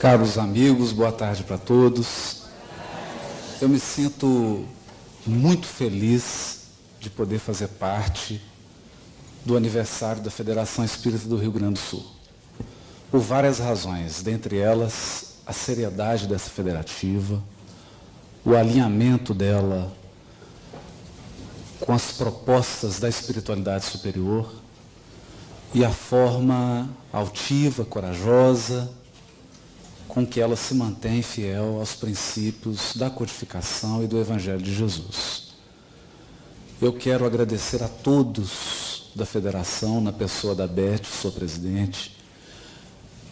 Caros amigos, boa tarde para todos. Eu me sinto muito feliz de poder fazer parte do aniversário da Federação Espírita do Rio Grande do Sul. Por várias razões, dentre elas, a seriedade dessa federativa, o alinhamento dela com as propostas da espiritualidade superior e a forma altiva, corajosa, com que ela se mantém fiel aos princípios da codificação e do Evangelho de Jesus. Eu quero agradecer a todos da federação, na pessoa da Beth, sua presidente,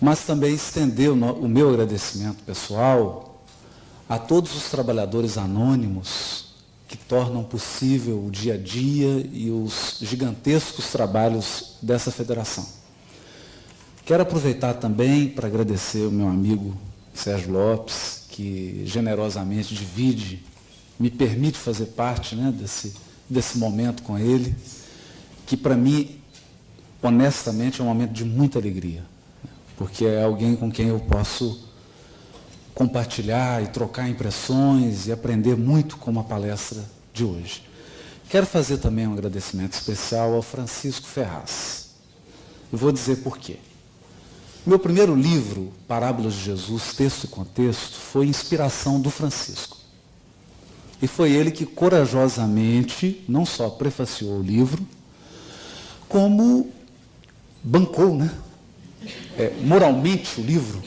mas também estender o meu agradecimento pessoal a todos os trabalhadores anônimos que tornam possível o dia a dia e os gigantescos trabalhos dessa federação. Quero aproveitar também para agradecer o meu amigo Sérgio Lopes, que generosamente me permite fazer parte, né, desse momento com ele, que para mim, honestamente, é um momento de muita alegria, porque é alguém com quem eu posso compartilhar e trocar impressões e aprender muito com a palestra de hoje. Quero fazer também um agradecimento especial ao Francisco Ferraz. Eu vou dizer por quê. Meu primeiro livro, Parábolas de Jesus, Texto e Contexto, foi inspiração do Francisco. E foi ele que corajosamente, não só prefaciou o livro, como bancou, né? Moralmente o livro,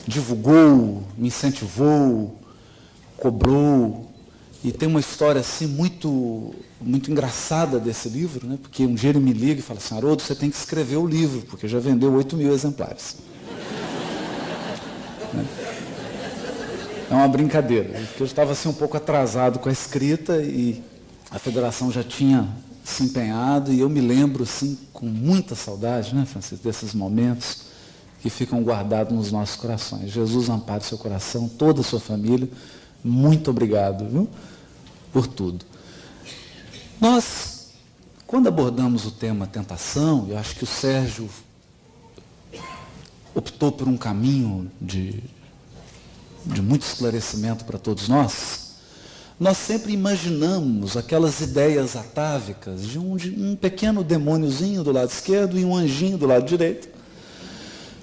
divulgou, me incentivou, cobrou. E tem uma história assim muito engraçada desse livro, né? Porque um dia ele me liga e fala assim: Haroldo, você tem que escrever o livro, porque já vendeu 8.000 exemplares. É uma brincadeira, porque eu estava assim um pouco atrasado com a escrita e a federação já tinha se empenhado, e eu me lembro assim com muita saudade, né, Francisco, desses momentos que ficam guardados nos nossos corações. Jesus ampare seu coração, toda a sua família. Muito obrigado, viu, por tudo. Nós, quando abordamos o tema tentação, eu acho que o Sérgio optou por um caminho de muito esclarecimento para todos nós. Nós sempre imaginamos aquelas ideias atávicas de um pequeno demôniozinho do lado esquerdo e um anjinho do lado direito,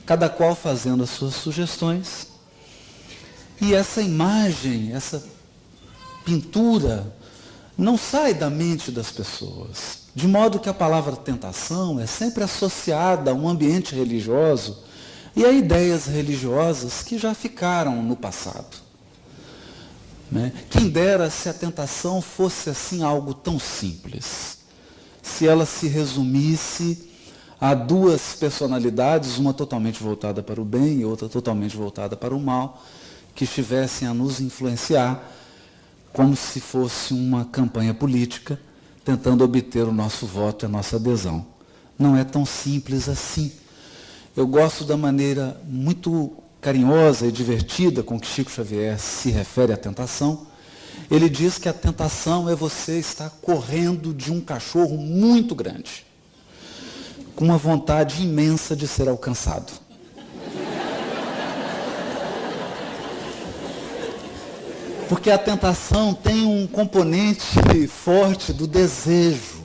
cada qual fazendo as suas sugestões. E essa imagem, essa pintura, não sai da mente das pessoas. De modo que a palavra tentação é sempre associada a um ambiente religioso e a ideias religiosas que já ficaram no passado. Né? Quem dera se a tentação fosse assim algo tão simples. Se ela se resumisse a duas personalidades, uma totalmente voltada para o bem e outra totalmente voltada para o mal, que estivessem a nos influenciar como se fosse uma campanha política, tentando obter o nosso voto e a nossa adesão. Não é tão simples assim. Eu gosto da maneira muito carinhosa e divertida com que Chico Xavier se refere à tentação. Ele diz que a tentação é você estar correndo de um cachorro muito grande, com uma vontade imensa de ser alcançado. Porque a tentação tem um componente forte do desejo.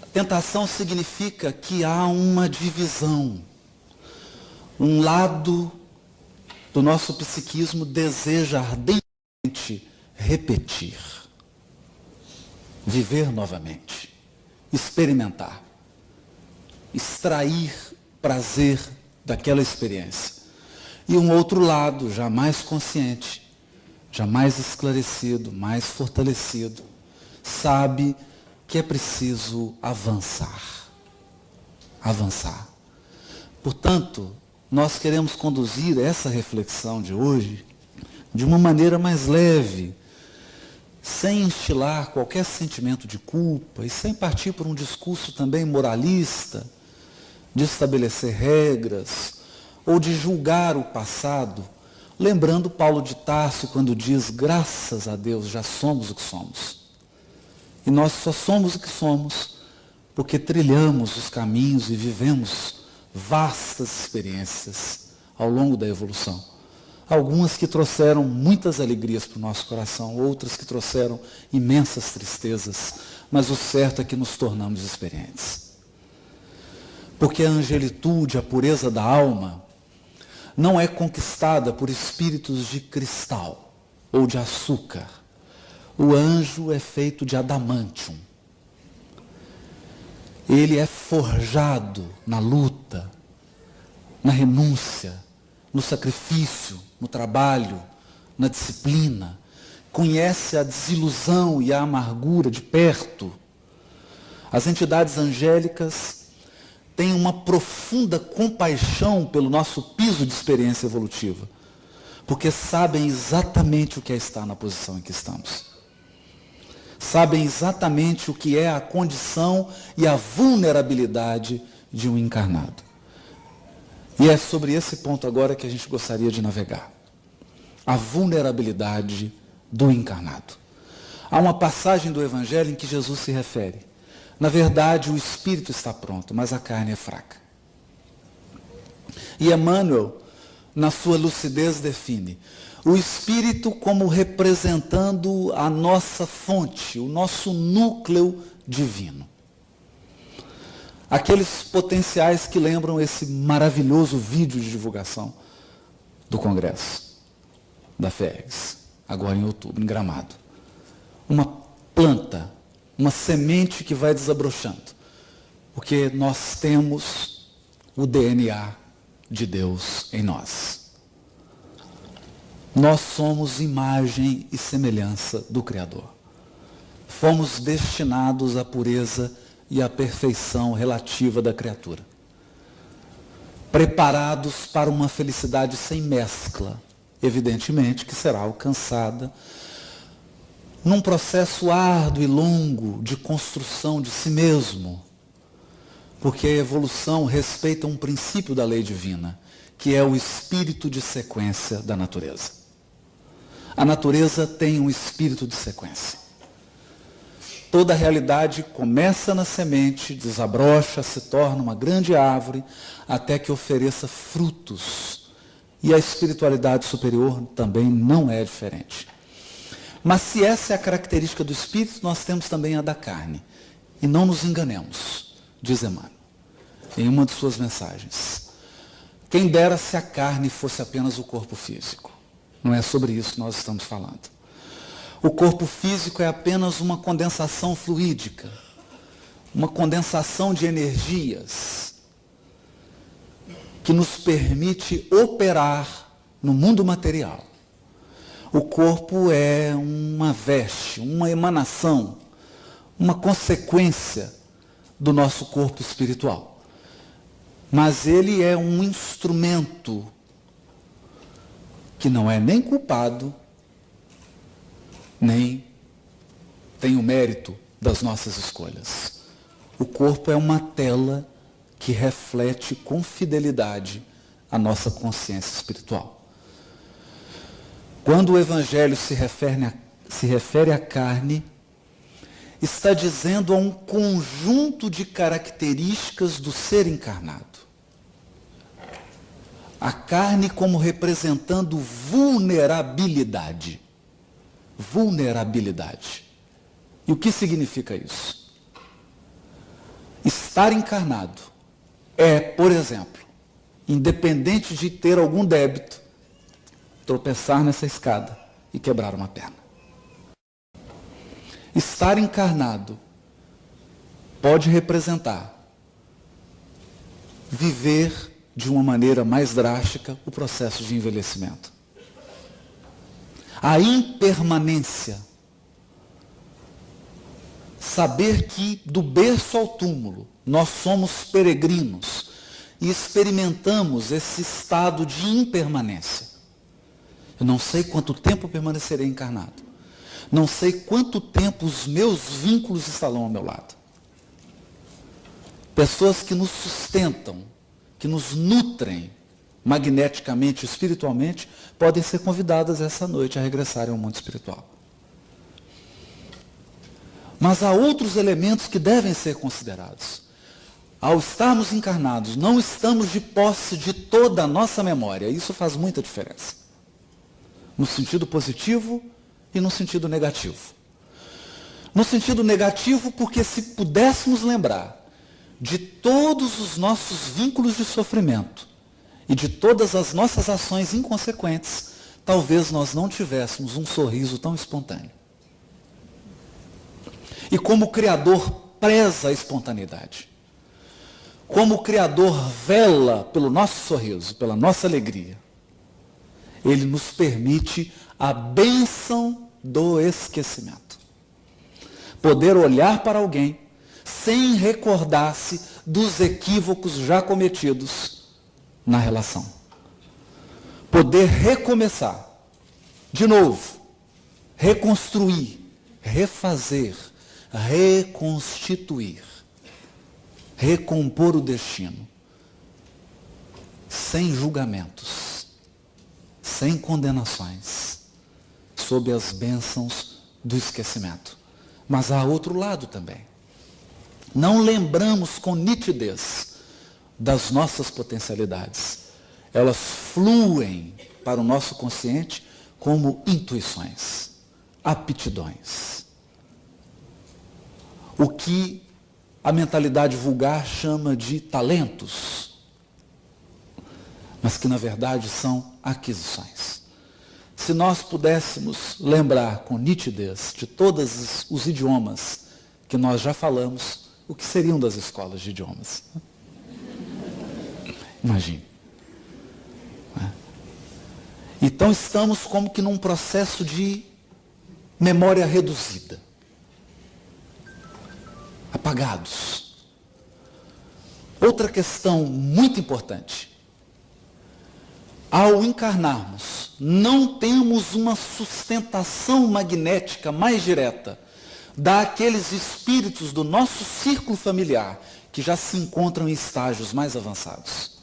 A tentação significa que há uma divisão. Um lado do nosso psiquismo deseja ardentemente repetir, viver novamente, experimentar, extrair prazer daquela experiência. E um outro lado, já mais consciente, já mais esclarecido, mais fortalecido, sabe que é preciso avançar. Avançar. Portanto, nós queremos conduzir essa reflexão de hoje de uma maneira mais leve, sem instilar qualquer sentimento de culpa e sem partir por um discurso também moralista, de estabelecer regras, ou de julgar o passado, lembrando Paulo de Tarso quando diz: graças a Deus já somos o que somos. E nós só somos o que somos porque trilhamos os caminhos e vivemos vastas experiências ao longo da evolução. Algumas que trouxeram muitas alegrias para o nosso coração, outras que trouxeram imensas tristezas, mas o certo é que nos tornamos experientes. Porque a angelitude, a pureza da alma, não é conquistada por espíritos de cristal ou de açúcar. O anjo é feito de adamantium. Ele é forjado na luta, na renúncia, no sacrifício, no trabalho, na disciplina. Conhece a desilusão e a amargura de perto. As entidades angélicas têm uma profunda compaixão pelo nosso piso de experiência evolutiva, porque sabem exatamente o que é estar na posição em que estamos. Sabem exatamente o que é a condição e a vulnerabilidade de um encarnado. E é sobre esse ponto agora que a gente gostaria de navegar. A vulnerabilidade do encarnado. Há uma passagem do Evangelho em que Jesus se refere. Na verdade, o espírito está pronto, mas a carne é fraca. E Emmanuel, na sua lucidez, define o espírito como representando a nossa fonte, o nosso núcleo divino. Aqueles potenciais que lembram esse maravilhoso vídeo de divulgação do Congresso da FERGS, agora em outubro, em Gramado. Uma planta, uma semente que vai desabrochando, porque nós temos o DNA de Deus em nós. Nós somos imagem e semelhança do Criador. Fomos destinados à pureza e à perfeição relativa da criatura. Preparados para uma felicidade sem mescla, evidentemente que será alcançada num processo árduo e longo de construção de si mesmo, porque a evolução respeita um princípio da lei divina, que é o espírito de sequência da natureza. A natureza tem um espírito de sequência. Toda a realidade começa na semente, desabrocha, se torna uma grande árvore, até que ofereça frutos. E a espiritualidade superior também não é diferente. Mas se essa é a característica do espírito, nós temos também a da carne. E não nos enganemos, diz Emmanuel, em uma de suas mensagens. Quem dera se a carne fosse apenas o corpo físico. Não é sobre isso que nós estamos falando. O corpo físico é apenas uma condensação fluídica, uma condensação de energias que nos permite operar no mundo material. O corpo é uma veste, uma emanação, uma consequência do nosso corpo espiritual. Mas ele é um instrumento que não é nem culpado, nem tem o mérito das nossas escolhas. O corpo é uma tela que reflete com fidelidade a nossa consciência espiritual. Quando o Evangelho se refere à carne, está dizendo a um conjunto de características do ser encarnado. A carne como representando vulnerabilidade. Vulnerabilidade. E o que significa isso? Estar encarnado é, por exemplo, independente de ter algum débito, tropeçar nessa escada e quebrar uma perna. Estar encarnado pode representar viver de uma maneira mais drástica o processo de envelhecimento. A impermanência. Saber que do berço ao túmulo nós somos peregrinos e experimentamos esse estado de impermanência. Eu não sei quanto tempo permanecerei encarnado. Não sei quanto tempo os meus vínculos estarão ao meu lado. Pessoas que nos sustentam, que nos nutrem magneticamente, espiritualmente, podem ser convidadas essa noite a regressarem ao mundo espiritual. Mas há outros elementos que devem ser considerados. Ao estarmos encarnados, não estamos de posse de toda a nossa memória. Isso faz muita diferença. No sentido positivo e no sentido negativo. No sentido negativo, porque se pudéssemos lembrar de todos os nossos vínculos de sofrimento e de todas as nossas ações inconsequentes, talvez nós não tivéssemos um sorriso tão espontâneo. E como o Criador preza a espontaneidade, como o Criador vela pelo nosso sorriso, pela nossa alegria, Ele nos permite a bênção do esquecimento. Poder olhar para alguém sem recordar-se dos equívocos já cometidos na relação. Poder recomeçar, de novo, reconstruir, refazer, reconstituir, recompor o destino, sem julgamentos, sem condenações, sob as bênçãos do esquecimento. Mas há outro lado também. Não lembramos com nitidez das nossas potencialidades. Elas fluem para o nosso consciente como intuições, aptidões. O que a mentalidade vulgar chama de talentos, mas que na verdade são aquisições. Se nós pudéssemos lembrar com nitidez de todos os idiomas que nós já falamos, o que seriam das escolas de idiomas? Imagine. Então estamos como que num processo de memória reduzida. Apagados. Outra questão muito importante. Ao encarnarmos, não temos uma sustentação magnética mais direta daqueles espíritos do nosso círculo familiar que já se encontram em estágios mais avançados.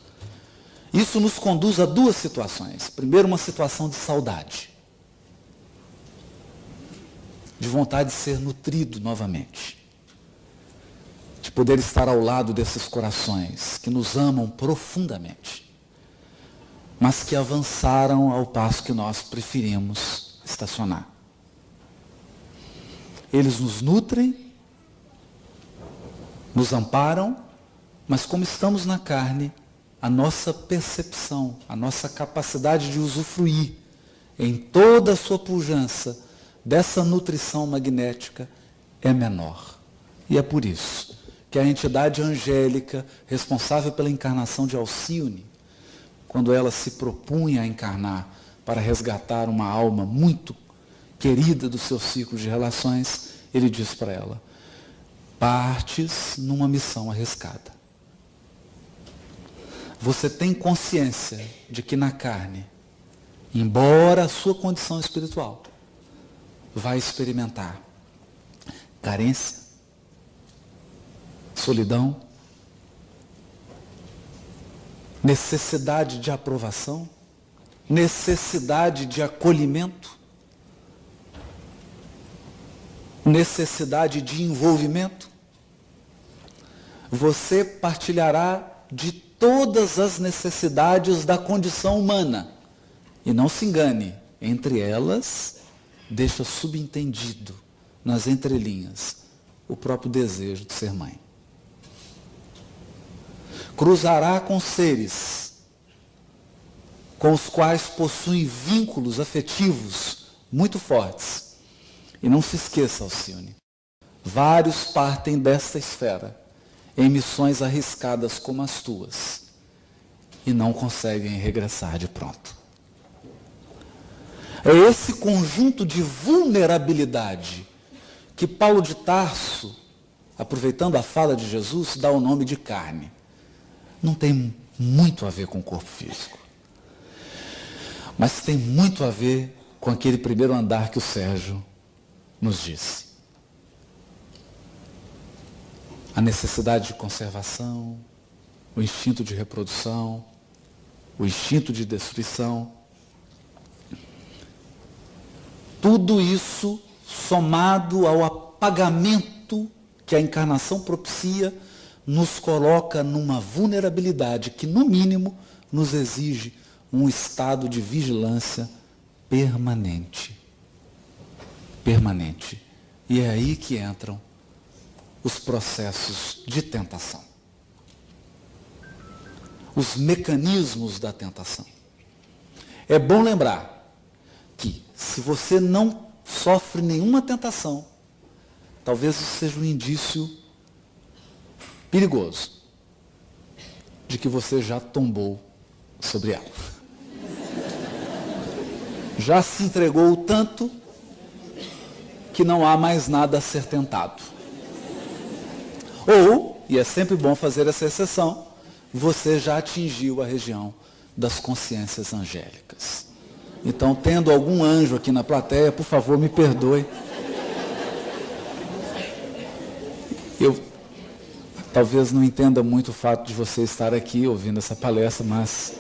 Isso nos conduz a duas situações. Primeiro, uma situação de saudade, de vontade de ser nutrido novamente, de poder estar ao lado desses corações que nos amam profundamente, mas que avançaram ao passo que nós preferimos estacionar. Eles nos nutrem, nos amparam, mas como estamos na carne, a nossa percepção, a nossa capacidade de usufruir em toda a sua pujança dessa nutrição magnética é menor. E é por isso que a entidade angélica responsável pela encarnação de Alcione, quando ela se propunha a encarnar para resgatar uma alma muito querida do seu ciclo de relações, ele diz para ela: partes numa missão arriscada. Você tem consciência de que na carne, embora a sua condição espiritual, vai experimentar carência, solidão, necessidade de aprovação, necessidade de acolhimento, necessidade de envolvimento. Você partilhará de todas as necessidades da condição humana. E não se engane, entre elas, deixa subentendido, nas entrelinhas, o próprio desejo de ser mãe. Cruzará com seres com os quais possui vínculos afetivos muito fortes. E não se esqueça, Alcione, vários partem desta esfera em missões arriscadas como as tuas e não conseguem regressar de pronto. É esse conjunto de vulnerabilidade que Paulo de Tarso, aproveitando a fala de Jesus, dá o nome de carne. Não tem muito a ver com o corpo físico, mas tem muito a ver com aquele primeiro andar que o Sérgio nos disse. A necessidade de conservação, o instinto de reprodução, o instinto de destruição. Tudo isso somado ao apagamento que a encarnação propicia nos coloca numa vulnerabilidade que, no mínimo, nos exige um estado de vigilância permanente. Permanente. E é aí que entram os processos de tentação. Os mecanismos da tentação. É bom lembrar que, se você não sofre nenhuma tentação, talvez isso seja um indício perigoso de que você já tombou sobre ela. Já se entregou tanto que não há mais nada a ser tentado. Ou, e é sempre bom fazer essa exceção, você já atingiu a região das consciências angélicas. Então, tendo algum anjo aqui na plateia, por favor, me perdoe. Eu talvez não entenda muito o fato de você estar aqui ouvindo essa palestra, mas,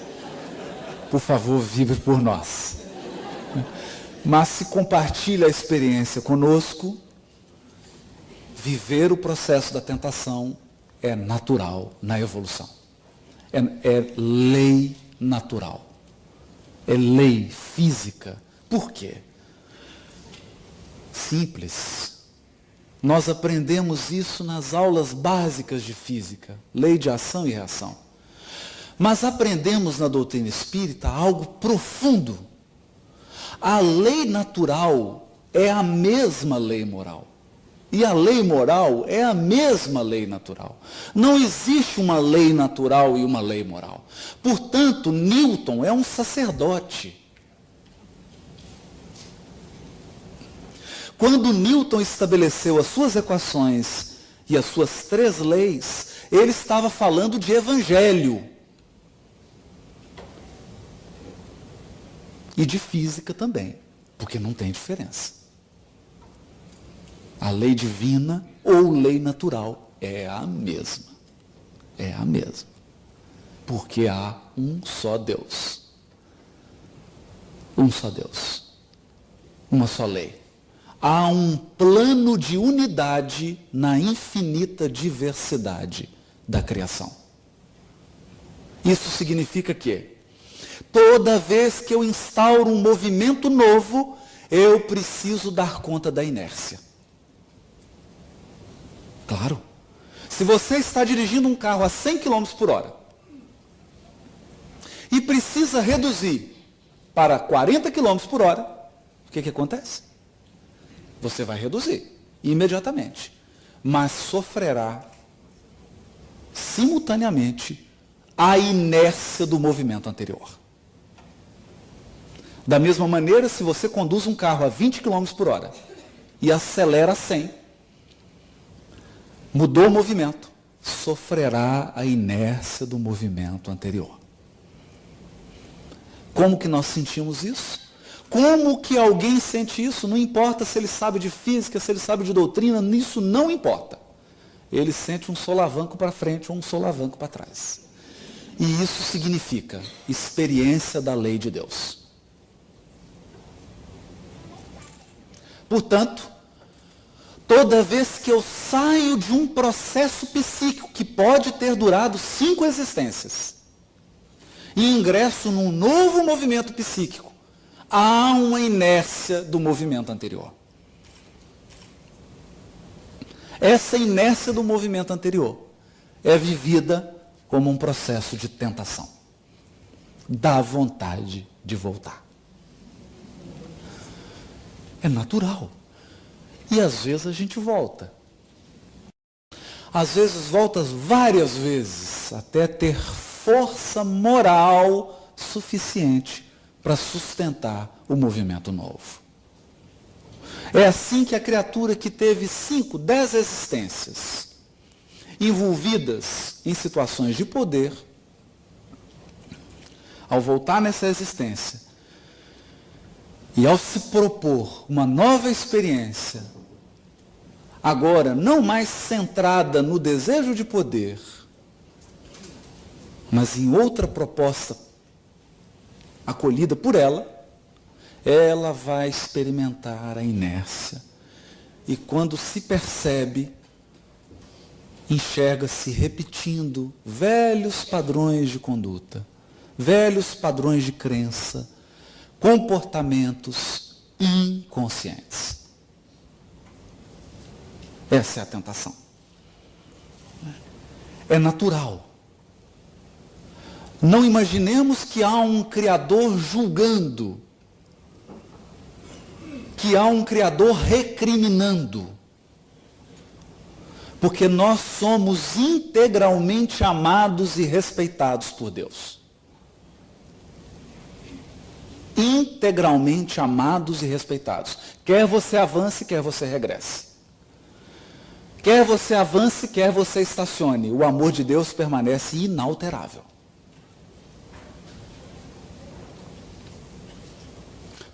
por favor, vibre por nós. Mas se compartilha a experiência conosco, viver o processo da tentação é natural na evolução. É lei natural. É lei física. Por quê? Simples. Nós aprendemos isso nas aulas básicas de física, lei de ação e reação. Mas aprendemos na doutrina espírita algo profundo. A lei natural é a mesma lei moral. E a lei moral é a mesma lei natural. Não existe uma lei natural e uma lei moral. Portanto, Newton é um sacerdote. Quando Newton estabeleceu as suas equações e as suas 3 leis, ele estava falando de evangelho. E de física também, porque não tem diferença. A lei divina ou lei natural é a mesma. É a mesma. Porque há um só Deus. Um só Deus. Uma só lei. Há um plano de unidade na infinita diversidade da criação. Isso significa que, toda vez que eu instauro um movimento novo, eu preciso dar conta da inércia. Claro. Se você está dirigindo um carro a 100 km por hora e precisa reduzir para 40 km por hora, o que acontece? Você vai reduzir imediatamente, mas sofrerá simultaneamente a inércia do movimento anterior. Da mesma maneira, se você conduz um carro a 20 km por hora e acelera a 100, mudou o movimento, sofrerá a inércia do movimento anterior. Como que nós sentimos isso? Como que alguém sente isso? Não importa se ele sabe de física, se ele sabe de doutrina, isso não importa. Ele sente um solavanco para frente ou um solavanco para trás. E isso significa experiência da lei de Deus. Portanto, toda vez que eu saio de um processo psíquico que pode ter durado 5 existências e ingresso num novo movimento psíquico, há uma inércia do movimento anterior. Essa inércia do movimento anterior é vivida como um processo de tentação. Dá vontade de voltar. É natural. E às vezes a gente volta. Às vezes volta várias vezes, até ter força moral suficiente para sustentar o movimento novo. É assim que a criatura que teve 5, 10 existências, envolvidas em situações de poder, ao voltar nessa existência, e ao se propor uma nova experiência, agora não mais centrada no desejo de poder, mas em outra proposta acolhida por ela, ela vai experimentar a inércia. E quando se percebe, enxerga-se repetindo velhos padrões de conduta, velhos padrões de crença, comportamentos inconscientes. Essa é a tentação. É natural. Não imaginemos que há um Criador julgando, que há um Criador recriminando, porque nós somos integralmente amados e respeitados por Deus. Integralmente amados e respeitados. Quer você avance, quer você regresse. Quer você avance, quer você estacione. O amor de Deus permanece inalterável.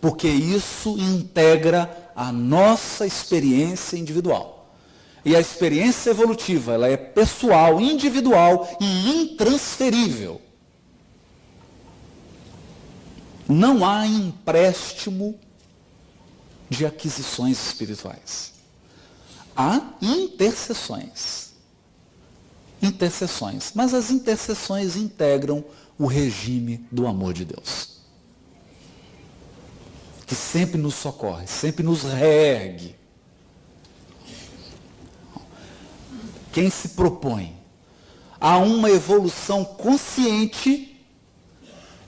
Porque isso integra a nossa experiência individual. E a experiência evolutiva, ela é pessoal, individual e intransferível. Não há empréstimo de aquisições espirituais. Há intercessões. Intercessões. Mas as intercessões integram o regime do amor de Deus, que sempre nos socorre, sempre nos reergue. Quem se propõe a uma evolução consciente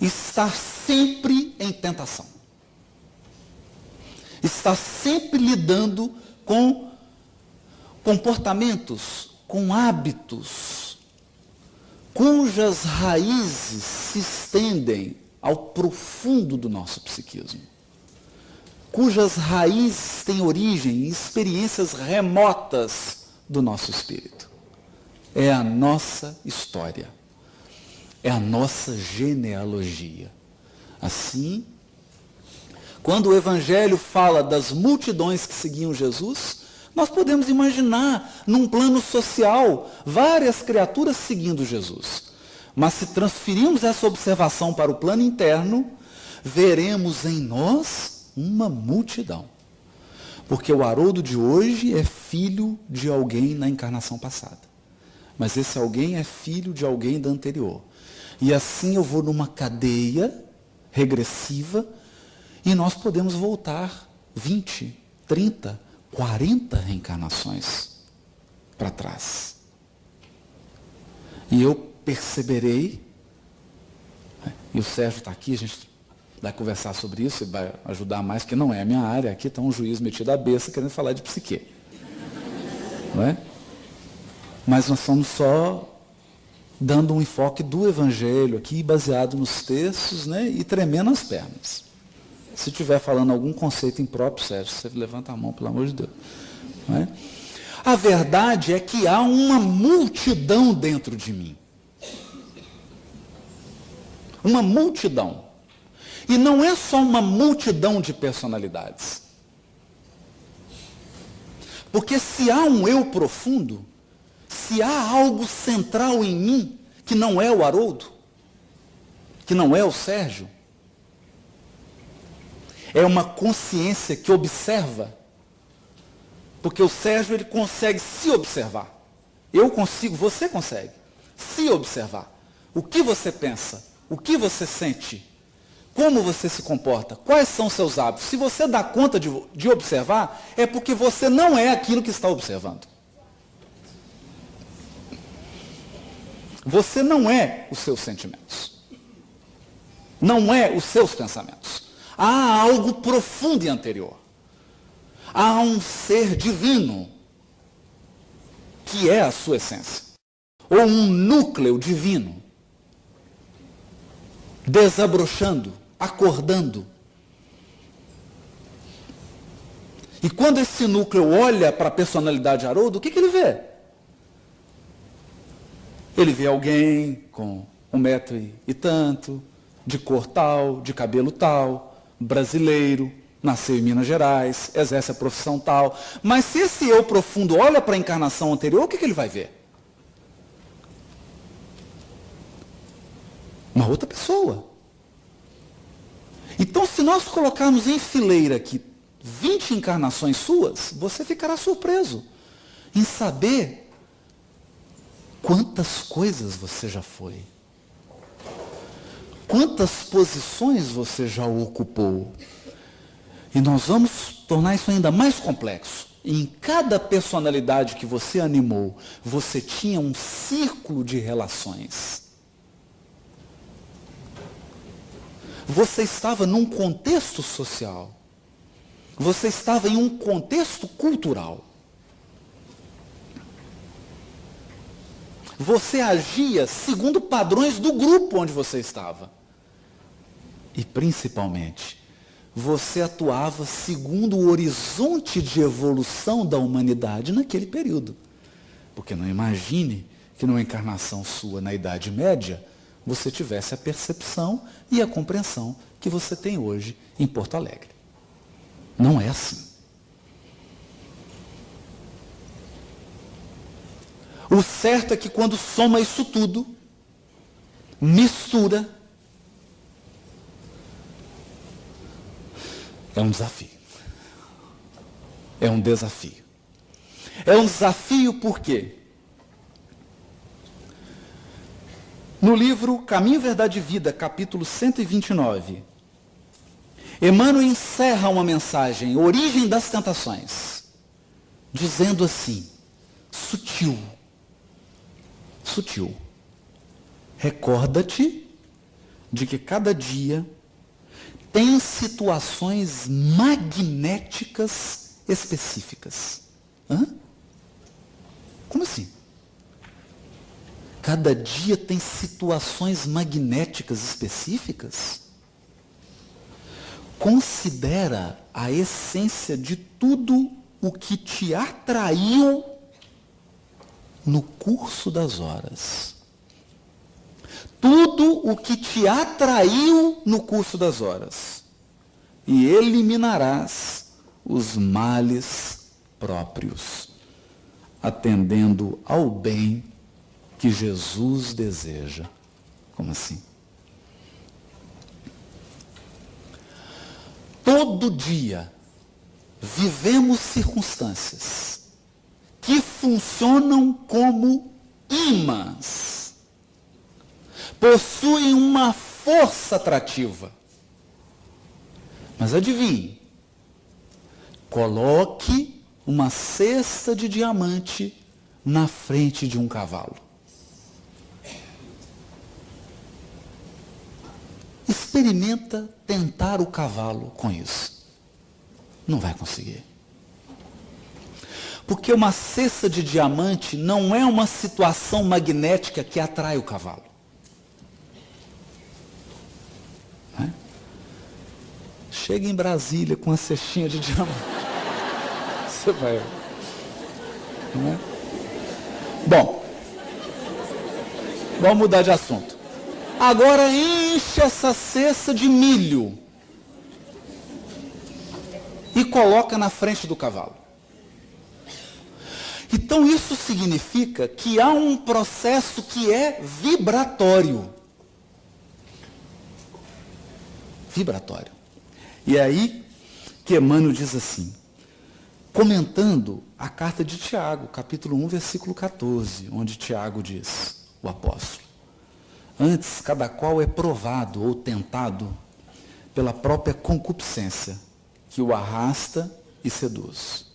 está sempre em tentação. Está sempre lidando com comportamentos, com hábitos, cujas raízes se estendem ao profundo do nosso psiquismo, cujas raízes têm origem em experiências remotas do nosso espírito. É a nossa história, é a nossa genealogia. Assim, quando o Evangelho fala das multidões que seguiam Jesus, nós podemos imaginar, num plano social, várias criaturas seguindo Jesus. Mas se transferirmos essa observação para o plano interno, veremos em nós uma multidão. Porque o Haroldo de hoje é filho de alguém na encarnação passada. Mas esse alguém é filho de alguém da anterior. E assim eu vou numa cadeia regressiva e nós podemos voltar 20, 30, 40 reencarnações para trás. E eu perceberei, e o Sérgio está aqui, a gente vai conversar sobre isso e vai ajudar mais, porque não é a minha área, aqui está um juiz metido à besta querendo falar de psique. Não é? Mas nós estamos só dando um enfoque do Evangelho aqui, baseado nos textos, né, e tremendo as pernas. Se estiver falando algum conceito impróprio, Sérgio, você levanta a mão, pelo amor de Deus. Não é? A verdade é que há uma multidão dentro de mim. Uma multidão. E não é só uma multidão de personalidades. Porque se há um eu profundo, se há algo central em mim, que não é o Haroldo, que não é o Sérgio, é uma consciência que observa, porque o Sérgio ele consegue se observar. Eu consigo, você consegue se observar. O que você pensa, o que você sente, como você se comporta, quais são os seus hábitos. Se você dá conta de observar, é porque você não é aquilo que está observando. Você não é os seus sentimentos. Não é os seus pensamentos. Há algo profundo e anterior. Há um ser divino, que é a sua essência. Ou um núcleo divino, desabrochando, acordando. E quando esse núcleo olha para a personalidade Haroldo, o que ele vê? Ele vê alguém com 1 e tanto, de cor tal, de cabelo tal, brasileiro, nasceu em Minas Gerais, exerce a profissão tal. Mas se esse eu profundo olha para a encarnação anterior, o que ele vai ver? Uma outra pessoa. Então, se nós colocarmos em fileira aqui 20 encarnações suas, você ficará surpreso em saber Quantas coisas você já foi? Quantas posições você já ocupou? E nós vamos tornar isso ainda mais complexo. Em cada personalidade que você animou, você tinha um círculo de relações. Você estava num contexto social. Você estava em um contexto cultural. Você agia segundo padrões do grupo onde você estava. E, principalmente, você atuava segundo o horizonte de evolução da humanidade naquele período. Porque não imagine que numa encarnação sua na Idade Média, você tivesse a percepção e a compreensão que você tem hoje em Porto Alegre. Não é assim. O certo é que quando soma isso tudo, mistura, é um desafio. É um desafio. É um desafio por quê? No livro Caminho, Verdade e Vida, capítulo 129, Emmanuel encerra uma mensagem, Origem das Tentações, dizendo assim, sutil, recorda-te de que cada dia tem situações magnéticas específicas. Hã? Como assim? Cada dia tem situações magnéticas específicas? Considera a essência de tudo o que te atraiu no curso das horas. Tudo o que te atraiu no curso das horas. E eliminarás os males próprios, atendendo ao bem que Jesus deseja. Como assim? Todo dia vivemos circunstâncias que funcionam como ímãs, possuem uma força atrativa. Mas adivinhe, coloque uma cesta de diamante na frente de um cavalo. Experimenta tentar o cavalo com isso. Não vai conseguir. Porque uma cesta de diamante não é uma situação magnética que atrai o cavalo. Não é? Chega em Brasília com uma cestinha de diamante. Você vai. Não é? Bom, vamos mudar de assunto. Agora enche essa cesta de milho e coloca na frente do cavalo. Então isso significa que há um processo que é vibratório. Vibratório. E é aí que Emmanuel diz assim, comentando a carta de Tiago, capítulo 1, versículo 14, onde Tiago diz, o apóstolo, antes, cada qual é provado ou tentado pela própria concupiscência, que o arrasta e seduz.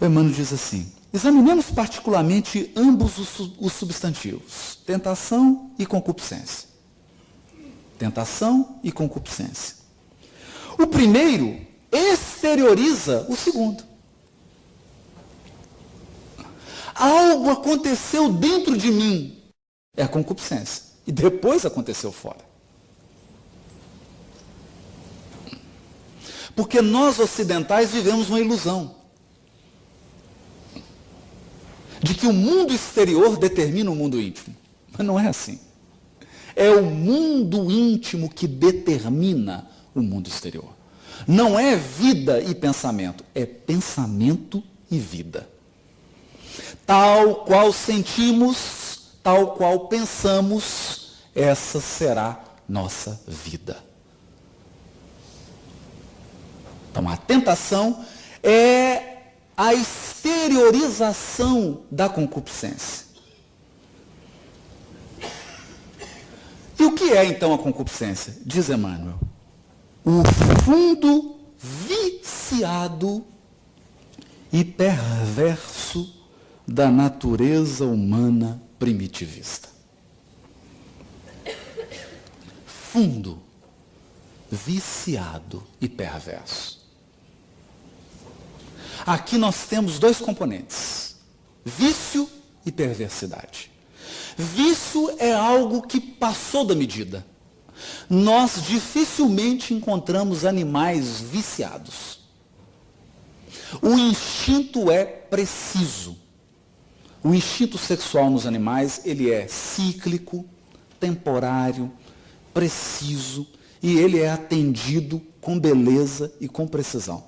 O Emmanuel diz assim, examinemos particularmente ambos os substantivos, tentação e concupiscência. Tentação e concupiscência. O primeiro exterioriza o segundo. Algo aconteceu dentro de mim. É a concupiscência. E depois aconteceu fora. Porque nós ocidentais vivemos uma ilusão. De que o mundo exterior determina o mundo íntimo. Mas não é assim. É o mundo íntimo que determina o mundo exterior. Não é vida e pensamento. É pensamento e vida. Tal qual sentimos, tal qual pensamos, essa será nossa vida. Então, a tentação é a exteriorização da concupiscência. que é então a concupiscência? Diz Emmanuel: o fundo viciado e perverso da natureza humana primitivista. Fundo, viciado e perverso. Aqui nós temos dois componentes: vício e perversidade. Vício é algo que passou da medida. Nós dificilmente encontramos animais viciados. O instinto é preciso. O instinto sexual nos animais, ele é cíclico, temporário, preciso, e ele é atendido com beleza e com precisão.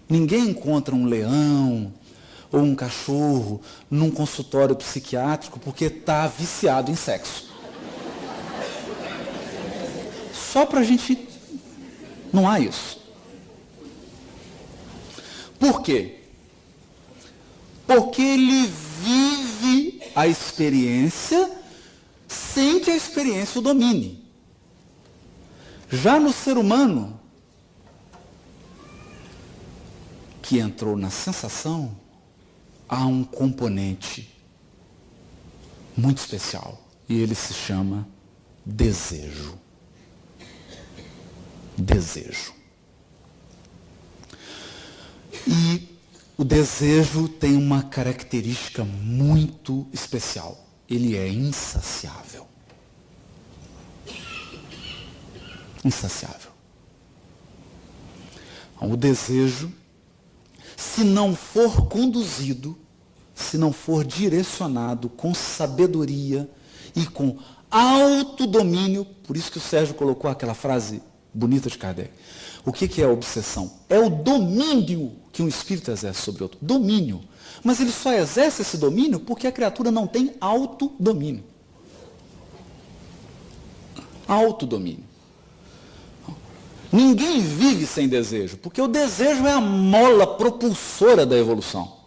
Ninguém encontra um leão ou um cachorro num consultório psiquiátrico porque está viciado em sexo. Só para a gente... Não há isso. Por quê? Porque ele vive a experiência sem que a experiência o domine. Já no ser humano, que entrou na sensação, há um componente muito especial. E ele se chama desejo. Desejo. E o desejo tem uma característica muito especial. Ele é insaciável. Insaciável. O desejo, se não for conduzido, se não for direcionado com sabedoria e com autodomínio, por isso que o Sérgio colocou aquela frase bonita de Kardec. O que é a obsessão? É o domínio que um espírito exerce sobre outro. Domínio. Mas ele só exerce esse domínio porque a criatura não tem autodomínio. Autodomínio. Ninguém vive sem desejo, porque o desejo é a mola propulsora da evolução.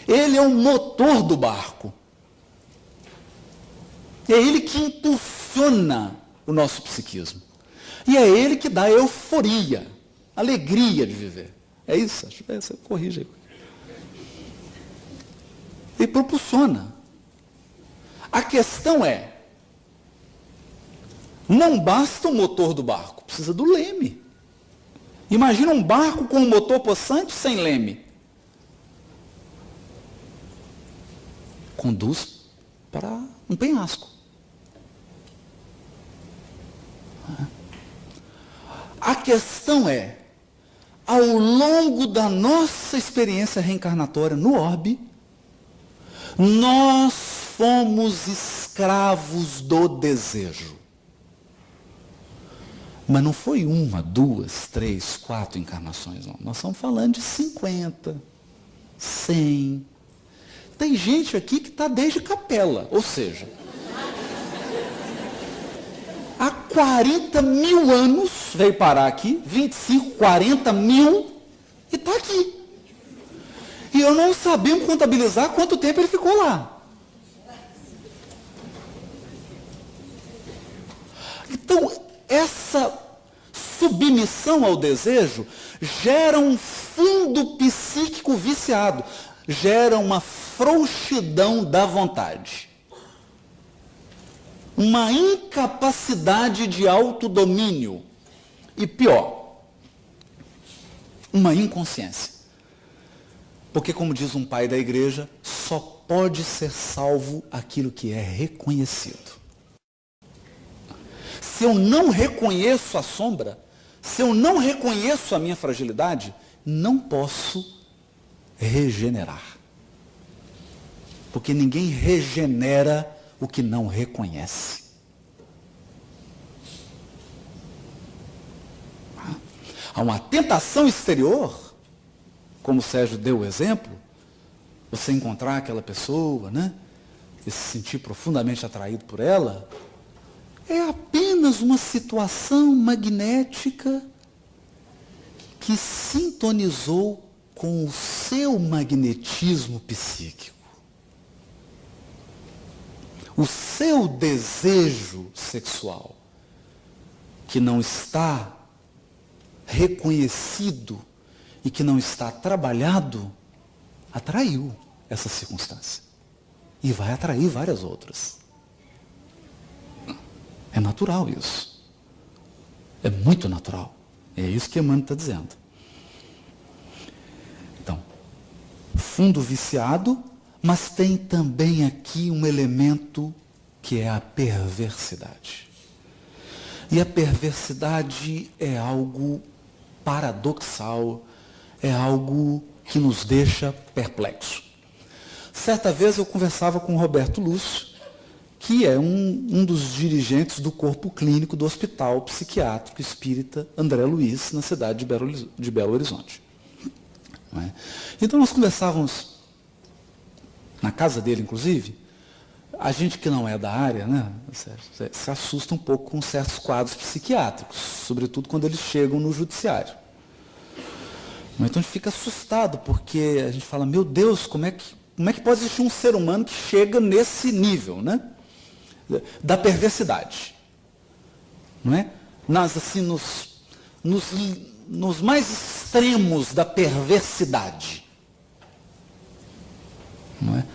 Ele é o motor do barco. É ele que impulsiona o nosso psiquismo. E é ele que dá euforia, alegria de viver. É isso? Você corrige aí. Ele propulsiona. A questão é, não basta o motor do barco, precisa do leme. Imagina um barco com um motor possante sem leme. Conduz para um penhasco. A questão é, ao longo da nossa experiência reencarnatória no orbe, nós fomos escravos do desejo. Mas não foi 1, 2, 3, 4 encarnações, não. Nós estamos falando de 50, 100. Tem gente aqui que está desde capela, ou seja, há 40 mil anos veio parar aqui, 25, 40 mil, e está aqui. E eu não sabemos contabilizar quanto tempo ele ficou lá. Então, essa submissão ao desejo gera um fundo psíquico viciado, gera uma frouxidão da vontade. Uma incapacidade de autodomínio. E pior, uma inconsciência. Porque, como diz um pai da igreja, só pode ser salvo aquilo que é reconhecido. Se eu não reconheço a sombra, se eu não reconheço a minha fragilidade, não posso regenerar. Porque ninguém regenera o que não reconhece. Há uma tentação exterior, como o Sérgio deu o exemplo, você encontrar aquela pessoa, né, e se sentir profundamente atraído por ela, é apenas uma situação magnética que sintonizou com o seu magnetismo psíquico. o seu desejo sexual, que não está reconhecido e que não está trabalhado, atraiu essa circunstância. E vai atrair várias outras. É natural isso. É muito natural. É isso que Emmanuel está dizendo. Então, fundo viciado, mas tem também aqui um elemento que é a perversidade. E a perversidade é algo paradoxal, é algo que nos deixa perplexo. Certa vez eu conversava com o Roberto Lúcio, que é um dos dirigentes do corpo clínico do Hospital Psiquiátrico Espírita André Luiz, na cidade de Belo Horizonte. Não é? Então nós conversávamos, na casa dele inclusive, a gente que não é da área, né, se assusta um pouco com certos quadros psiquiátricos, sobretudo quando eles chegam no judiciário. Então a gente fica assustado, porque a gente fala, meu Deus, como é que pode existir um ser humano que chega nesse nível, né? Da perversidade. Não é? Nos mais extremos da perversidade. Não é?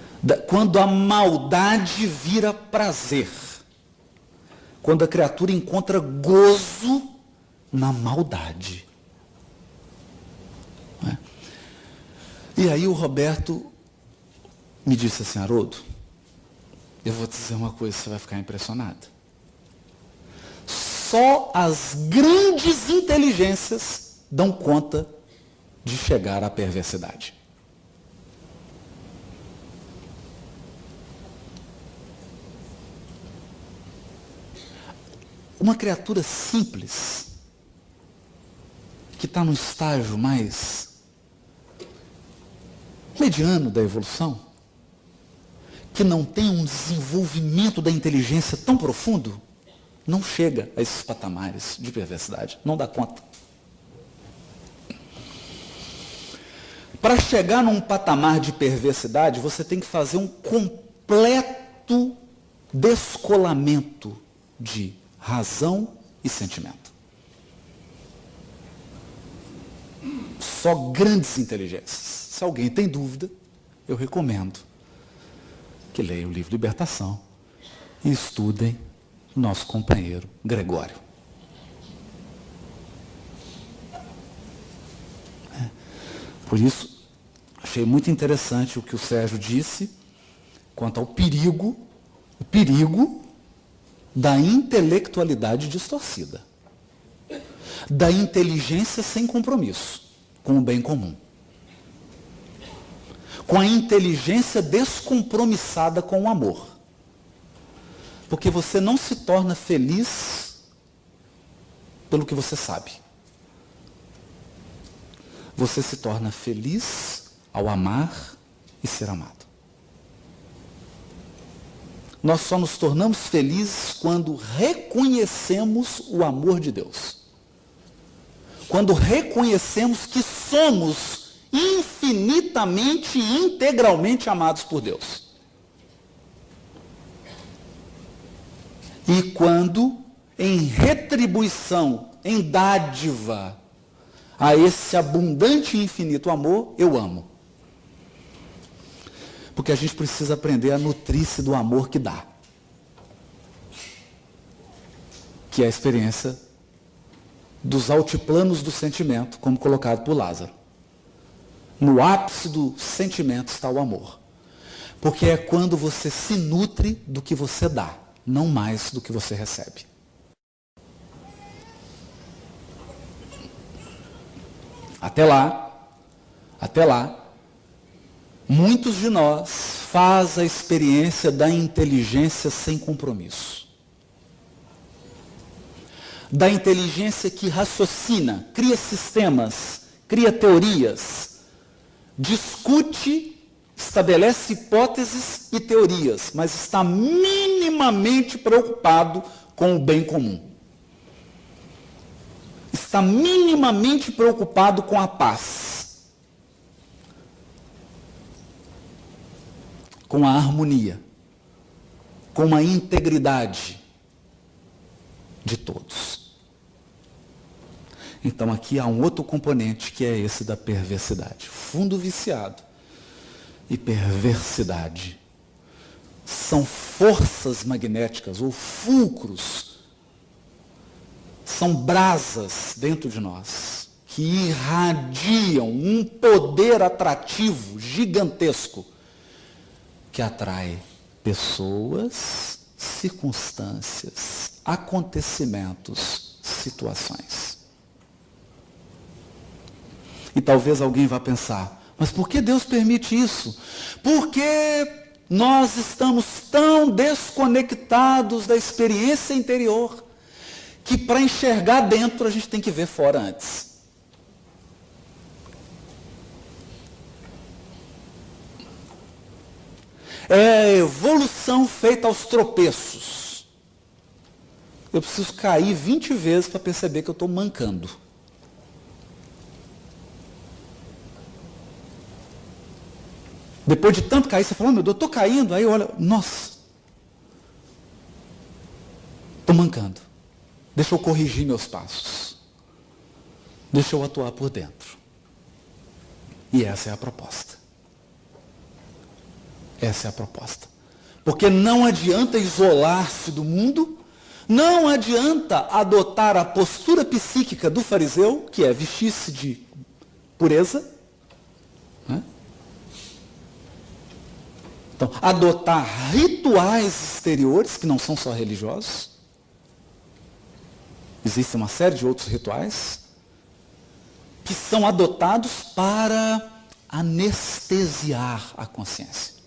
Quando a maldade vira prazer. Quando a criatura encontra gozo na maldade. Não é? E aí o Roberto me disse assim, Haroldo, eu vou te dizer uma coisa, você vai ficar impressionado. Só as grandes inteligências dão conta de chegar à perversidade. Uma criatura simples, que está no estágio mais mediano da evolução, que não tem um desenvolvimento da inteligência tão profundo, não chega a esses patamares de perversidade, não dá conta. Para chegar num patamar de perversidade, você tem que fazer um completo descolamento de razão e sentimento. Só grandes inteligências. Se alguém tem dúvida, eu recomendo que leiam o livro Libertação e estudem o nosso companheiro Gregório. Por isso, achei muito interessante o que o Sérgio disse quanto ao perigo da intelectualidade distorcida, da inteligência sem compromisso com o bem comum, com a inteligência descompromissada com o amor. Porque você não se torna feliz pelo que você sabe. Você se torna feliz ao amar e ser amado. Nós só nos tornamos felizes quando reconhecemos o amor de Deus. Quando reconhecemos que somos infinitamente e integralmente amados por Deus. E quando, em retribuição, em dádiva a esse abundante e infinito amor, eu amo. Porque a gente precisa aprender a nutrir-se do amor que dá. Que é a experiência dos altiplanos do sentimento, como colocado por Lázaro. No ápice do sentimento está o amor. Porque é quando você se nutre do que você dá, não mais do que você recebe. Até lá, muitos de nós fazem a experiência da inteligência sem compromisso. Da inteligência que raciocina, cria sistemas, cria teorias, discute, estabelece hipóteses e teorias, mas está minimamente preocupado com o bem comum. Está minimamente preocupado com a paz, com a harmonia. com a integridade de todos. Então aqui há um outro componente que é esse da perversidade. Fundo viciado e perversidade são forças magnéticas ou fulcros, são brasas dentro de nós que irradiam um poder atrativo gigantesco que atrai pessoas, circunstâncias, acontecimentos, situações. E talvez alguém vá pensar, mas por que Deus permite isso? Porque nós estamos tão desconectados da experiência interior que para enxergar dentro a gente tem que ver fora antes. É a evolução feita aos tropeços. Eu preciso cair 20 vezes para perceber que eu estou mancando. Depois de tanto cair, você fala, oh, meu Deus, eu estou caindo. Aí olha, nossa, estou mancando. Deixa eu corrigir meus passos. Deixa eu atuar por dentro. E essa é a proposta. Essa é a proposta. Porque não adianta isolar-se do mundo, não adianta adotar a postura psíquica do fariseu, que é vestir-se de pureza, né? Então, adotar rituais exteriores, que não são só religiosos. Existe uma série de outros rituais que são adotados para anestesiar a consciência.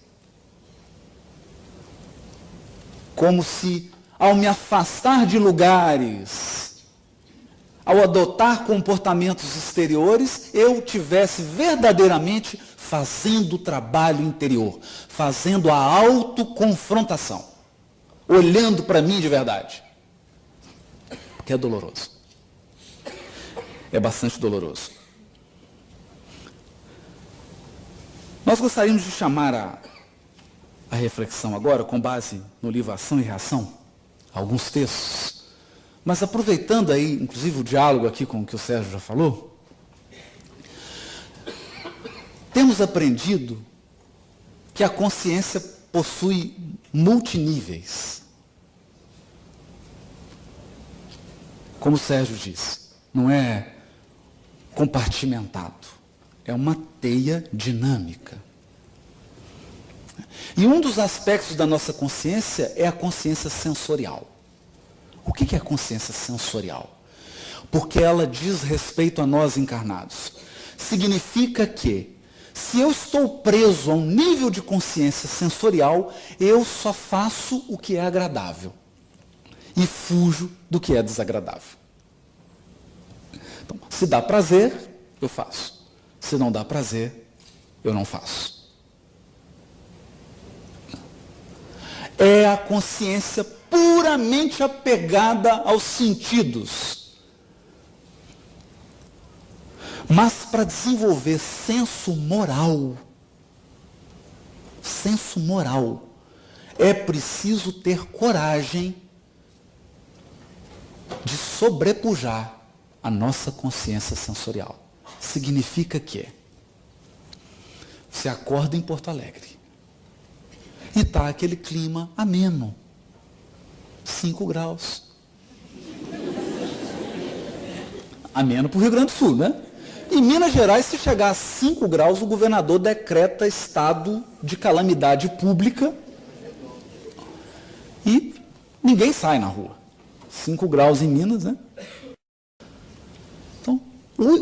Como se, ao me afastar de lugares, ao adotar comportamentos exteriores, eu tivesse verdadeiramente fazendo o trabalho interior, fazendo a autoconfrontação, olhando para mim de verdade. Porque é doloroso. É bastante doloroso. Nós gostaríamos de chamar a reflexão agora, com base no livro Ação e Reação, alguns textos, mas aproveitando aí, inclusive, o diálogo aqui com o que o Sérgio já falou, temos aprendido que a consciência possui multiníveis. Como o Sérgio disse, não é compartimentado, é uma teia dinâmica. E um dos aspectos da nossa consciência é a consciência sensorial. O que é a consciência sensorial? Porque ela diz respeito a nós encarnados. Significa que, se eu estou preso a um nível de consciência sensorial, eu só faço o que é agradável e fujo do que é desagradável. Então, se dá prazer, eu faço. Se não dá prazer, eu não faço. É a consciência puramente apegada aos sentidos. Mas para desenvolver senso moral, é preciso ter coragem de sobrepujar a nossa consciência sensorial. Significa que você acorda em Porto Alegre e está aquele clima ameno, 5 graus. Ameno para o Rio Grande do Sul, né? Em Minas Gerais, se chegar a 5 graus, o governador decreta estado de calamidade pública e ninguém sai na rua. 5 graus em Minas, né? Então,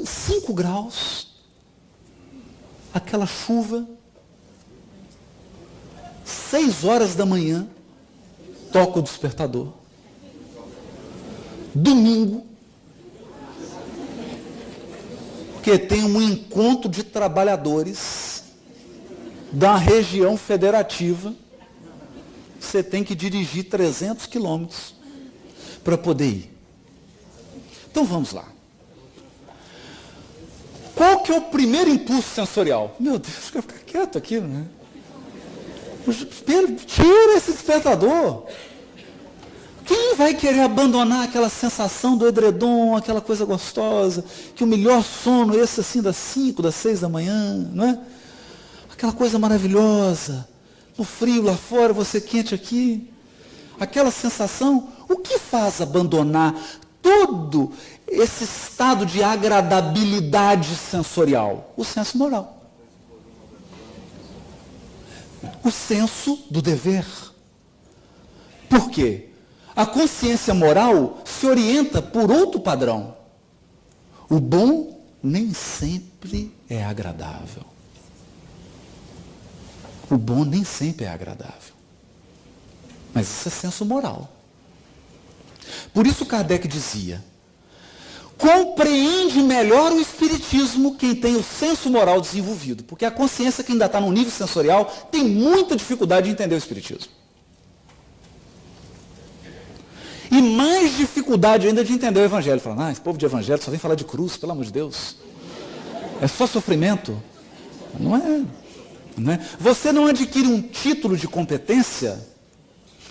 5 graus, aquela chuva, 6 horas da manhã, toca o despertador. Domingo, porque tem um encontro de trabalhadores da região federativa. Você tem que dirigir 300 quilômetros para poder ir. Então vamos lá. Qual que é o primeiro impulso sensorial? Meu Deus, eu vou ficar quieto aqui, né? Tira esse despertador. Quem vai querer abandonar aquela sensação do edredom, aquela coisa gostosa, que o melhor sono, esse assim das 5, das 6 da manhã, não é? Aquela coisa maravilhosa, no frio lá fora, você quente aqui. Aquela sensação, o que faz abandonar todo esse estado de agradabilidade sensorial? O senso moral. O senso do dever. Por quê? A consciência moral se orienta por outro padrão. O bom nem sempre é agradável. O bom nem sempre é agradável. Mas isso é senso moral. Por isso Kardec dizia, compreende melhor o espiritismo quem tem o senso moral desenvolvido. Porque a consciência que ainda está no nível sensorial tem muita dificuldade de entender o espiritismo. E mais dificuldade ainda de entender o evangelho. Falando, esse povo de evangelho só vem falar de cruz, pelo amor de Deus. É só sofrimento. Não é. Não é. Você não adquire um título de competência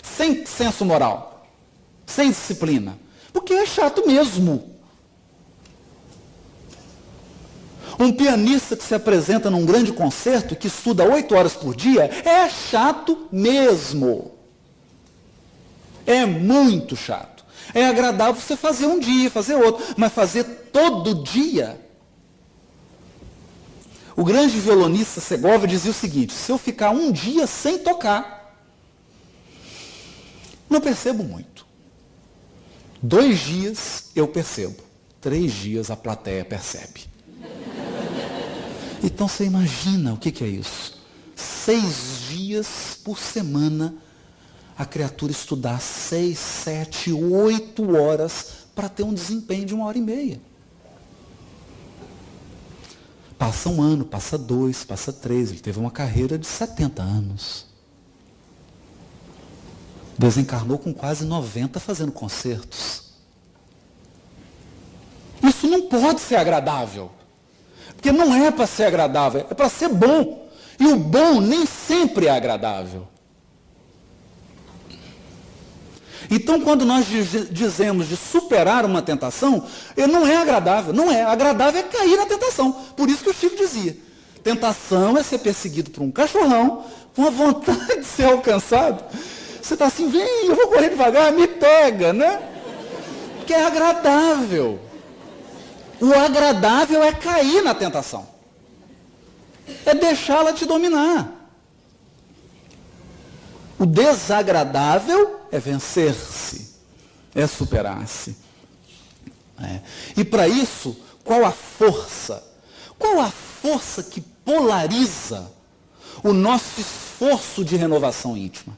sem senso moral, sem disciplina. Porque é chato mesmo. Um pianista que se apresenta num grande concerto, que estuda 8 horas por dia, é chato mesmo. É muito chato. É agradável você fazer um dia, fazer outro, mas fazer todo dia. O grande violonista Segovia dizia o seguinte, se eu ficar um dia sem tocar, não percebo muito. 2 dias eu percebo. 3 dias a plateia percebe. Então você imagina o que é isso? 6 dias por semana a criatura estudar 6, 7, 8 horas para ter um desempenho de 1h30. Passa 1 ano, passa 2, passa 3. Ele teve uma carreira de 70 anos. Desencarnou com quase 90 fazendo concertos. Isso não pode ser agradável. Porque não é para ser agradável, é para ser bom. E o bom nem sempre é agradável. Então, quando nós dizemos de superar uma tentação, ele não é agradável. Não é. Agradável é cair na tentação. Por isso que o Chico dizia, tentação é ser perseguido por um cachorrão, com a vontade de ser alcançado. Você está assim, vem, eu vou correr devagar, me pega, né? Que é agradável. O agradável é cair na tentação. É deixá-la te dominar. O desagradável é vencer-se, é superar-se. E para isso, qual a força? Qual a força que polariza o nosso esforço de renovação íntima?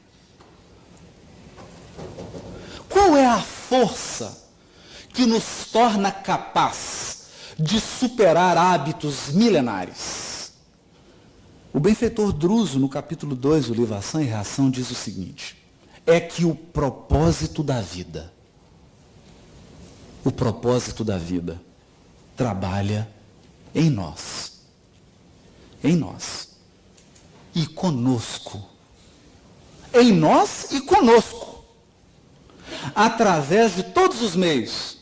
Qual é a força que nos torna capaz de superar hábitos milenares? O benfeitor Druso, no capítulo 2 do livro Ação e Reação, diz o seguinte, é que o propósito da vida trabalha em nós, e conosco, através de todos os meios,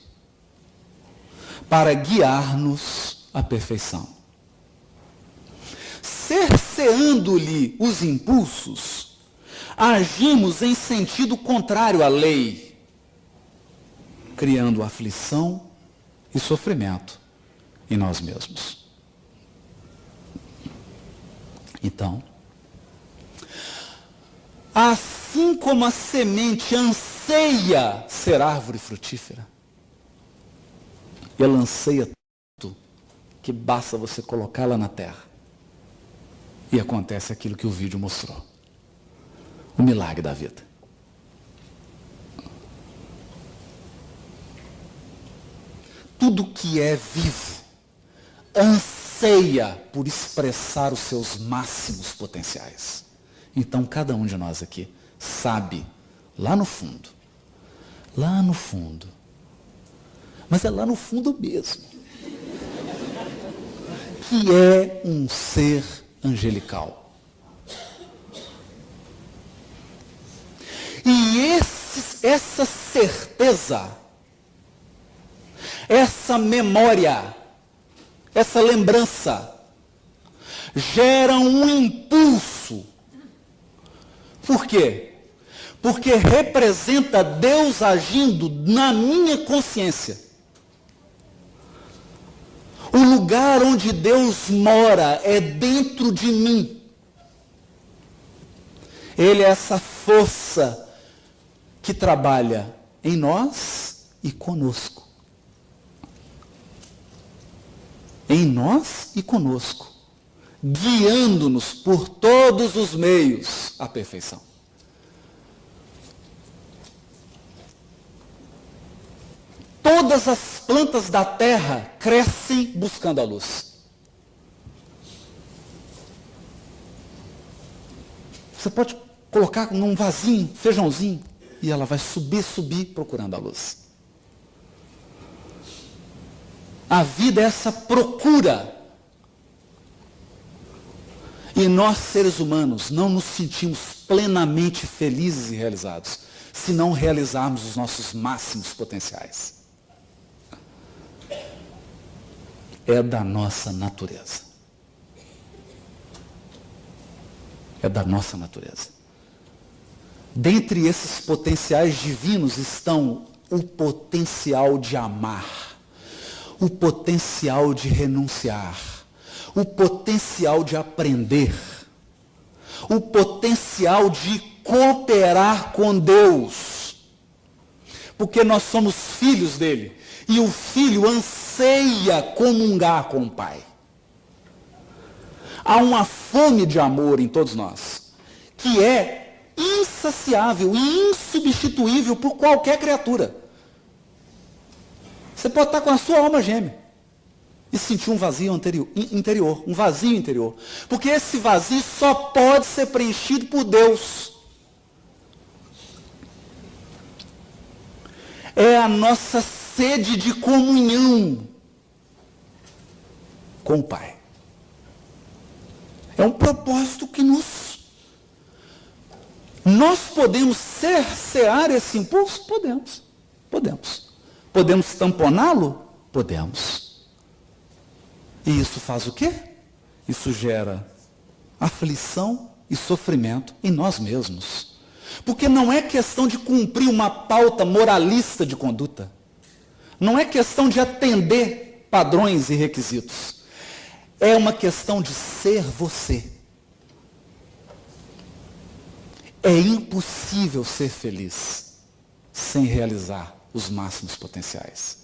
para guiar-nos à perfeição. Cerceando-lhe os impulsos, agimos em sentido contrário à lei, criando aflição e sofrimento em nós mesmos. Então, assim como a semente anseia ser árvore frutífera, ela anseia tanto que basta você colocá-la na terra. E acontece aquilo que o vídeo mostrou. O milagre da vida. Tudo que é vivo anseia por expressar os seus máximos potenciais. Então, cada um de nós aqui sabe, lá no fundo, mas é lá no fundo mesmo, que é um ser angelical. E essa certeza, essa memória, essa lembrança, gera um impulso. Por quê? Porque representa Deus agindo na minha consciência. O lugar onde Deus mora é dentro de mim. Ele é essa força que trabalha em nós e conosco. Em nós e conosco, guiando-nos por todos os meios à perfeição. Todas as plantas da terra crescem buscando a luz. Você pode colocar num vasinho, feijãozinho, e ela vai subir procurando a luz. A vida é essa procura. E nós, seres humanos, não nos sentimos plenamente felizes e realizados se não realizarmos os nossos máximos potenciais. É da nossa natureza. É da nossa natureza. Dentre esses potenciais divinos estão o potencial de amar, o potencial de renunciar, o potencial de aprender, o potencial de cooperar com Deus. Porque nós somos filhos dele. E o filho anseia comungar com o pai. Há uma fome de amor em todos nós, que é insaciável e insubstituível por qualquer criatura. Você pode estar com a sua alma gêmea e sentir um vazio interior, um vazio interior. Porque esse vazio só pode ser preenchido por Deus. É a nossa sede de comunhão com o Pai. É um propósito que nós podemos cercear esse impulso? Podemos. Podemos tamponá-lo? Podemos. E isso faz o quê? Isso gera aflição e sofrimento em nós mesmos. Porque não é questão de cumprir uma pauta moralista de conduta. Não é questão de atender padrões e requisitos. É uma questão de ser você. É impossível ser feliz sem realizar os máximos potenciais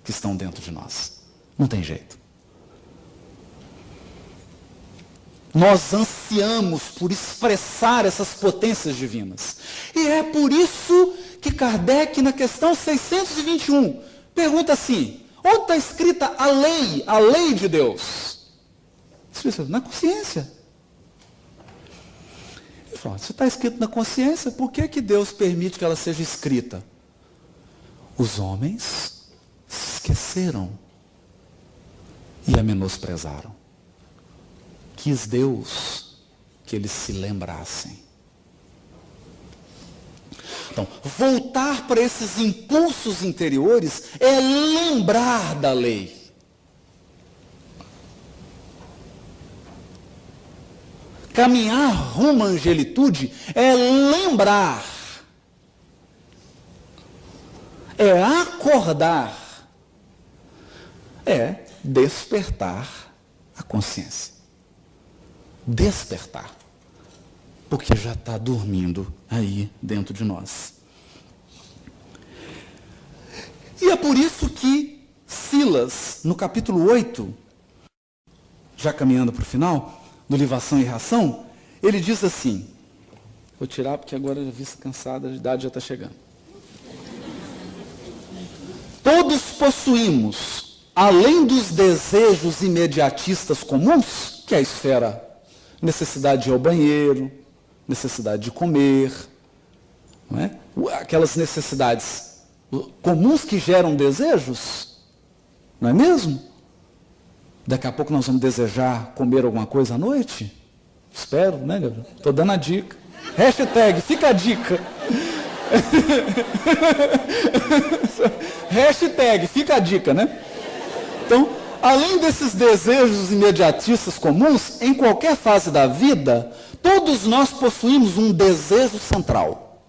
que estão dentro de nós. Não tem jeito. Nós ansiamos por expressar essas potências divinas. E é por isso que Kardec, na questão 621, pergunta assim: onde está escrita a lei de Deus? Na consciência. Ele fala, se está escrito na consciência, por que Deus permite que ela seja escrita? Os homens se esqueceram e a menosprezaram. Quis Deus que eles se lembrassem. Então, voltar para esses impulsos interiores é lembrar da lei. Caminhar rumo à angelitude é lembrar. É acordar. É despertar a consciência. Despertar, porque já está dormindo aí dentro de nós. E é por isso que Silas, no capítulo 8, já caminhando para o final, do livro Ação e Reação, ele diz assim, vou tirar porque agora a vista cansada, a idade já está chegando. Todos possuímos, além dos desejos imediatistas comuns, que é a esfera necessidade de ir ao banheiro, necessidade de comer, não é? Aquelas necessidades comuns que geram desejos, não é mesmo? Daqui a pouco nós vamos desejar comer alguma coisa à noite? Espero, né, Gabriel? Estou dando a dica. Hashtag, fica a dica. Hashtag, fica a dica, né? Então, além desses desejos imediatistas comuns, em qualquer fase da vida, todos nós possuímos um desejo central,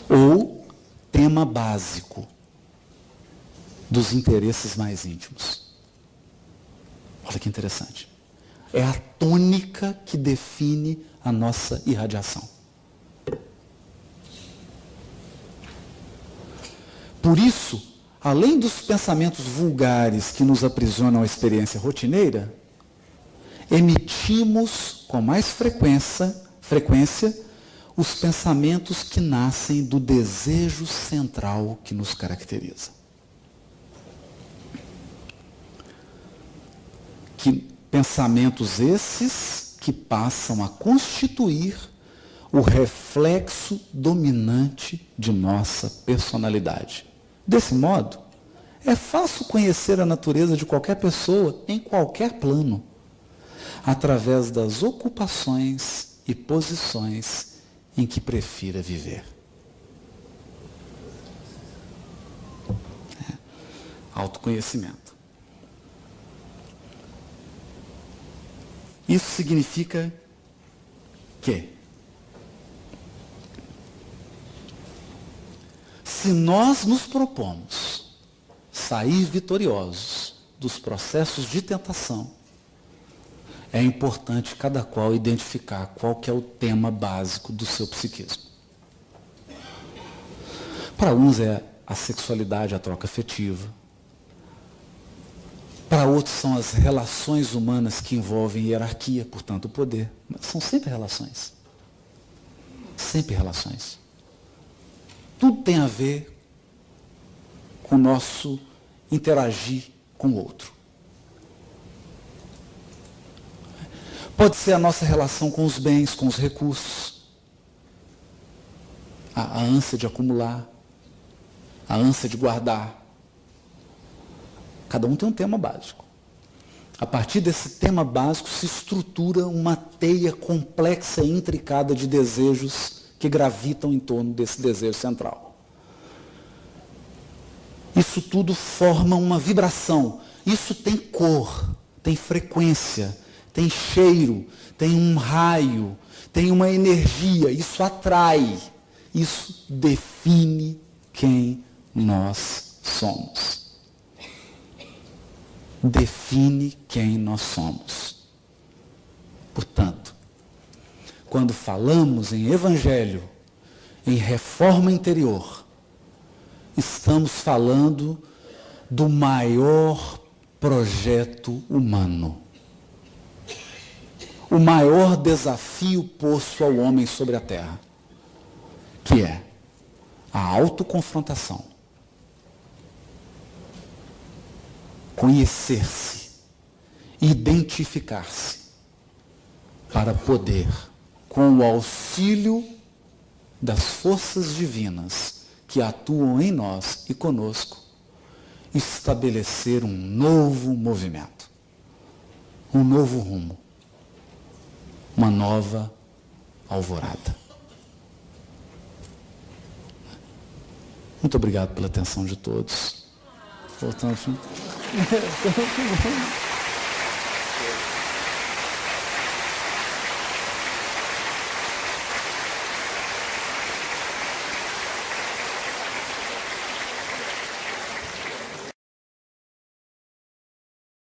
ou tema básico dos interesses mais íntimos. Olha que interessante. É a tônica que define a nossa irradiação. Por isso, além dos pensamentos vulgares que nos aprisionam à experiência rotineira, emitimos com mais frequência os pensamentos que nascem do desejo central que nos caracteriza. Pensamentos esses que passam a constituir o reflexo dominante de nossa personalidade. Desse modo, é fácil conhecer a natureza de qualquer pessoa em qualquer plano, através das ocupações e posições em que prefira viver. Autoconhecimento. Isso significa que, se nós nos propomos sair vitoriosos dos processos de tentação, é importante cada qual identificar qual que é o tema básico do seu psiquismo. Para uns é a sexualidade, a troca afetiva. Para outros são as relações humanas que envolvem hierarquia, portanto o poder. Mas são sempre relações. Sempre relações. Tudo tem a ver com o nosso interagir com o outro. Pode ser a nossa relação com os bens, com os recursos. A ânsia de acumular. A ânsia de guardar. Cada um tem um tema básico. A partir desse tema básico se estrutura uma teia complexa e intricada de desejos que gravitam em torno desse desejo central. Isso tudo forma uma vibração. Isso tem cor, tem frequência, tem cheiro, tem um raio, tem uma energia. Isso atrai. Isso define quem nós somos. Define quem nós somos. Portanto, quando falamos em evangelho, em reforma interior, estamos falando do maior projeto humano. O maior desafio posto ao homem sobre a terra, que é a autoconfrontação. Conhecer-se, identificar-se, para poder, com o auxílio das forças divinas que atuam em nós e conosco, estabelecer um novo movimento, um novo rumo, uma nova alvorada. Muito obrigado pela atenção de todos. Voltando.